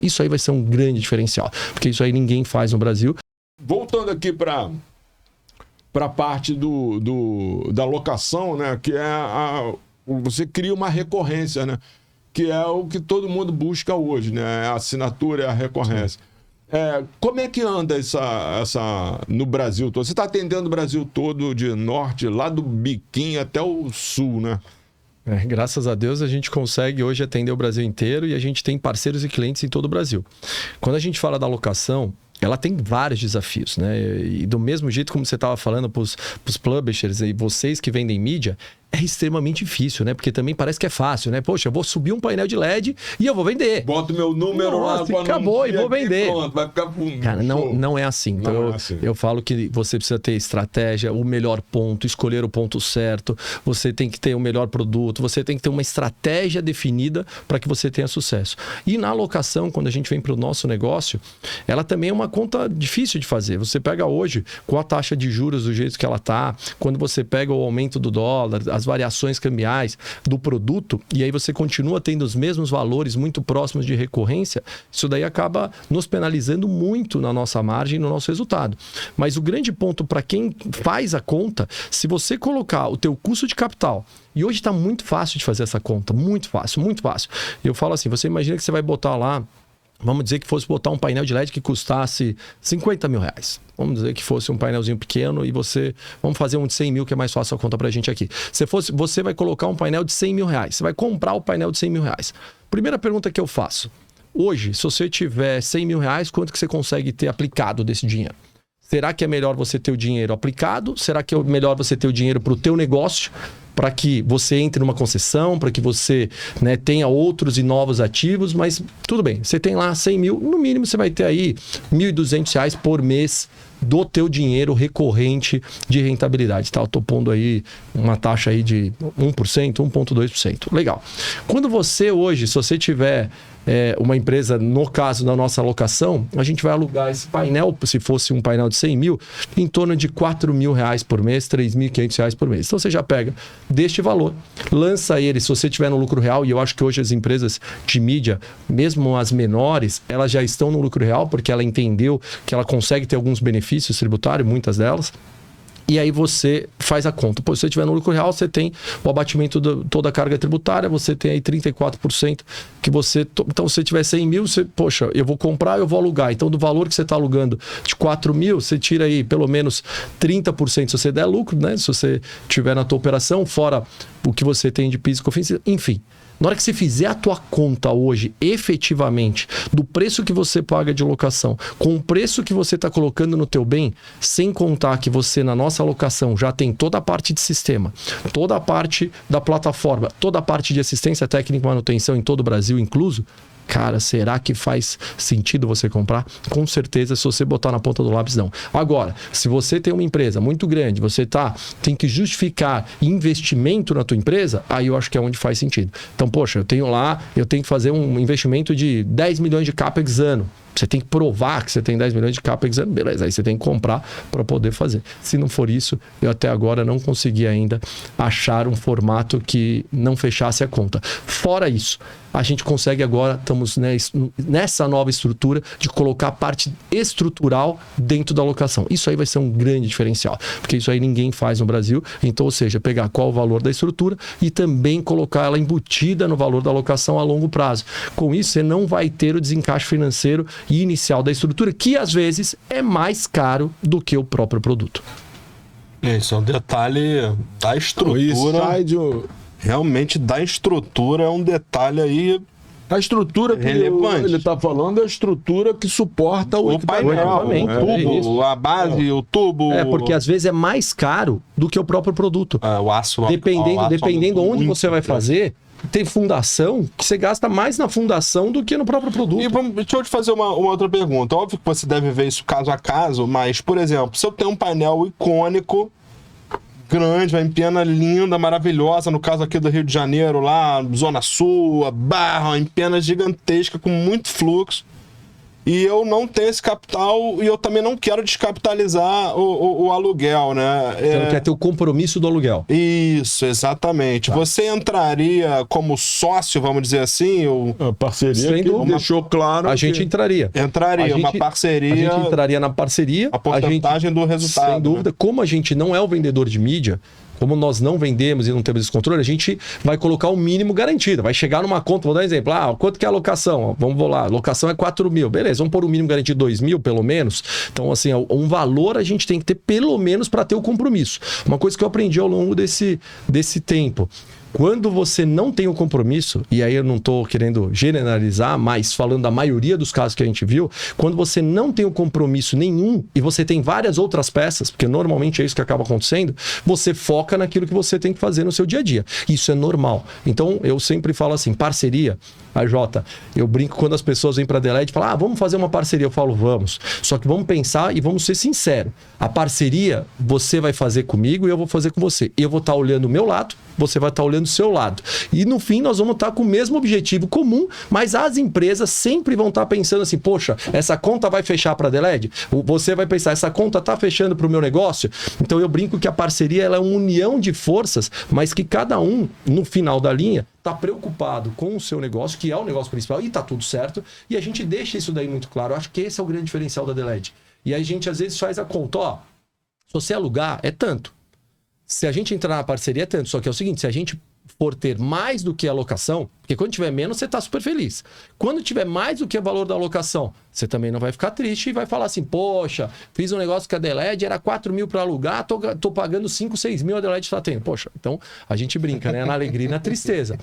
Isso aí vai ser um grande diferencial, porque isso aí ninguém faz no Brasil. Voltando aqui para a parte da locação, né? Que é você cria uma recorrência, né? Que é o que todo mundo busca hoje, né? A assinatura é a recorrência. Como é que anda essa no Brasil todo? Você está atendendo o Brasil todo, de norte, lá do biquinho até o sul, né? Graças a Deus a gente consegue hoje atender o Brasil inteiro e a gente tem parceiros e clientes em todo o Brasil. Quando a gente fala da locação, ela tem vários desafios, né? E do mesmo jeito como você estava falando para os publishers e vocês que vendem mídia, é extremamente difícil, né? Porque também parece que é fácil, né? Poxa, eu vou subir um painel de LED e eu vou vender. Boto meu número lá, acabou e vou vender. Pronto, vai ficar Cara, não é assim. Então eu falo que você precisa ter estratégia, o melhor ponto, escolher o ponto certo, você tem que ter o melhor produto, você tem que ter uma estratégia definida para que você tenha sucesso. E na alocação, quando a gente vem para o nosso negócio, ela também é uma conta difícil de fazer. Você pega hoje, com a taxa de juros do jeito que ela está, quando você pega o aumento do dólar, as variações cambiais do produto, e aí você continua tendo os mesmos valores muito próximos de recorrência, isso daí acaba nos penalizando muito na nossa margem e no nosso resultado. Mas o grande ponto para quem faz a conta, se você colocar o teu custo de capital, e hoje está muito fácil de fazer essa conta, muito fácil, muito fácil. Eu falo assim, você imagina que você vai botar lá, vamos dizer que fosse botar um painel de LED que custasse 50 mil reais. Vamos dizer que fosse um painelzinho pequeno e você... Vamos fazer um de 100 mil, que é mais fácil a conta pra gente aqui. Você vai colocar um painel de 100 mil reais. Você vai comprar o painel de 100 mil reais. Primeira pergunta que eu faço. Hoje, se você tiver 100 mil reais, quanto que você consegue ter aplicado desse dinheiro? Será que é melhor você ter o dinheiro aplicado? Será que é melhor você ter o dinheiro para o teu negócio? Para que você entre numa concessão, para que você, né, tenha outros e novos ativos, mas tudo bem, você tem lá 100 mil, no mínimo você vai ter aí R$ 1.200 por mês do teu dinheiro recorrente de rentabilidade, tá? Eu tô pondo aí uma taxa aí de 1%, 1,2%. Legal. Quando você hoje, se você tiver uma empresa, no caso da nossa alocação, a gente vai alugar esse painel, se fosse um painel de 100 mil, em torno de R$ 4.000 por mês, R$ 3.500 por mês. Então você já pega deste valor, lança ele, se você tiver no lucro real, e eu acho que hoje as empresas de mídia, mesmo as menores, elas já estão no lucro real, porque ela entendeu que ela consegue ter alguns benefícios tributários, muitas delas. E aí você faz a conta. Pô, se você tiver no lucro real, você tem o abatimento de toda a carga tributária, você tem aí 34% que você... Então, se você tiver 100 mil, você... Poxa, eu vou comprar, eu vou alugar. Então, do valor que você está alugando de 4 mil, você tira aí pelo menos 30% se você der lucro, né? Se você tiver na tua operação, fora o que você tem de PIS e COFINS, enfim. Na hora que você fizer a tua conta hoje, efetivamente, do preço que você paga de locação, com o preço que você está colocando no teu bem, sem contar que você, na nossa locação, já tem toda a parte de sistema, toda a parte da plataforma, toda a parte de assistência técnica e manutenção em todo o Brasil incluso, cara, será que faz sentido você comprar? Com certeza, se você botar na ponta do lápis, não. Agora, se você tem uma empresa muito grande, você tem que justificar investimento na tua empresa, aí eu acho que é onde faz sentido. Então, poxa, eu tenho que fazer um investimento de 10 milhões de CAPEX ano. Você tem que provar que você tem 10 milhões de CAPEX ano, beleza, aí você tem que comprar para poder fazer. Se não for isso, eu até agora não consegui ainda achar um formato que não fechasse a conta. Fora isso, a gente consegue agora, estamos nessa nova estrutura de colocar a parte estrutural dentro da locação. Isso aí vai ser um grande diferencial, porque isso aí ninguém faz no Brasil. Então, ou seja, pegar qual o valor da estrutura e também colocar ela embutida no valor da locação a longo prazo. Com isso, você não vai ter o desencaixe financeiro inicial da estrutura, que às vezes é mais caro do que o próprio produto. Isso é um detalhe da estrutura. Realmente, da estrutura é um detalhe aí. A estrutura que ele está falando é a estrutura que suporta o equipamento. O tubo, a base, o tubo. Porque às vezes é mais caro do que o próprio produto. O aço. Dependendo onde você vai fazer, tem fundação que você gasta mais na fundação do que no próprio produto. E deixa eu te fazer uma outra pergunta. Óbvio que você deve ver isso caso a caso, mas, por exemplo, se eu tenho um painel icônico, grande, uma empena linda, maravilhosa, no caso aqui do Rio de Janeiro, lá, Zona Sul, a Barra, uma empena gigantesca, com muito fluxo. e eu não tenho esse capital e eu também não quero descapitalizar o aluguel, né? Você não quer ter o compromisso do aluguel. Isso, exatamente. Tá. Você entraria como sócio, vamos dizer assim? A parceria que deixou claro. A gente entraria. Uma parceria. A gente entraria na parceria. A porcentagem do resultado. Sem dúvida. Né? Como a gente não é o vendedor de mídia, como nós não vendemos e não temos esse controle, a gente vai colocar o mínimo garantido. Vai chegar numa conta, vou dar um exemplo. Quanto que é a locação? Vamos lá, a locação é 4 mil. Beleza, vamos pôr o mínimo garantido 2 mil, pelo menos. Então, assim, um valor a gente tem que ter pelo menos para ter o compromisso. Uma coisa que eu aprendi ao longo desse tempo. Quando você não tem o compromisso, e aí eu não estou querendo generalizar, mas falando da maioria dos casos que a gente viu, quando você não tem o compromisso nenhum e você tem várias outras peças, porque normalmente é isso que acaba acontecendo, você foca naquilo que você tem que fazer no seu dia a dia. Isso é normal. Então, eu sempre falo assim, parceria, a Jota, eu brinco quando as pessoas vêm para a Adelaide e falam, vamos fazer uma parceria. Eu falo, vamos. Só que vamos pensar e vamos ser sinceros. A parceria você vai fazer comigo e eu vou fazer com você. Eu vou estar olhando o meu lado, você vai estar olhando o seu lado. E no fim nós vamos estar com o mesmo objetivo comum, mas as empresas sempre vão estar pensando assim, poxa, essa conta vai fechar para a Adelaide? Você vai pensar, essa conta está fechando para o meu negócio? Então eu brinco que a parceria ela é uma união de forças, mas que cada um, no final da linha, está preocupado com o seu negócio, que é o negócio principal, e está tudo certo, e a gente deixa isso daí muito claro. Eu acho que esse é o grande diferencial da Adelaide. E aí a gente às vezes faz a conta, se você alugar, é tanto. Se a gente entrar na parceria, é tanto. Só que é o seguinte, se a gente for ter mais do que a locação, porque quando tiver menos, você está super feliz. Quando tiver mais do que o valor da locação, você também não vai ficar triste e vai falar assim, poxa, fiz um negócio que a Adelaide era 4 mil para alugar, tô pagando 5, 6 mil, a Adelaide está tendo. Poxa, então a gente brinca, né? Na alegria e na tristeza.